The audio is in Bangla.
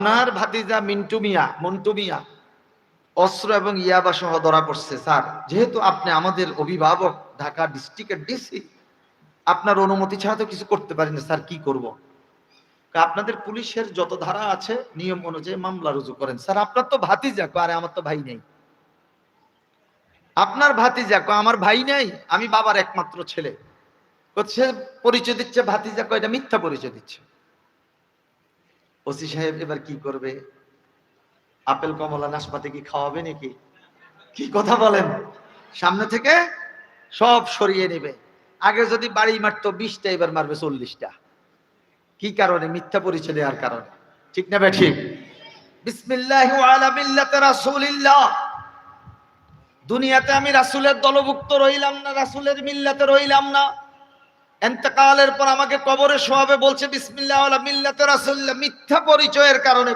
ওনার ভাতিজা মন্টু মিয়া অস্ত্র এবং ইয়াবা সহ ধরা পড়ছে। স্যার, যেহেতু আপনি আমাদের অভিভাবক, ঢাকা ডিস্ট্রিক্টের ডিসি, আপনার অনুমতি ছাড়া তো কিছু করতে পারি না। স্যার, কি করব? আপনাদের পুলিশের যত ধারা আছে নিয়ম অনুযায়ী মামলা রুজু করেন। স্যার, আপনার তো ভাতিজা। আরে আমার তো ভাই নেই। আপনার ভাতিজা? আমার ভাই নাই, আমি বাবার একমাত্র ছেলে। সে পরিচয় দিচ্ছে ভাতিজা, এটা মিথ্যা পরিচয় দিচ্ছে। ওসি সাহেব এবার কি করবে? আপেল কমলা নাশপাতি কি খাওয়াবে নাকি? কি কথা বলেন? সামনে থেকে সব সরিয়ে নেবে। আগে যদি বাড়ি মারতো 20টা, এবার মারবে 40টা। কি কারণে? মিথ্যা পরিচয় দেওয়ার কারণে। ঠিক না বেঠিক? বিসমিল্লাহি ওয়া আলা মিল্লাতি রাসূলিল্লাহ। দুনিয়াতে আমি রাসূলের দলভুক্ত রইলাম না, রাসূলের মিল্লাতে রইলাম না। ইন্তেকালের পর আমাকে কবরে শোয়াবে, বলছে বিসমিল্লাহ ওয়া আলা মিল্লাতি রাসূলিল্লাহ। মিথ্যা পরিচয়ের কারণে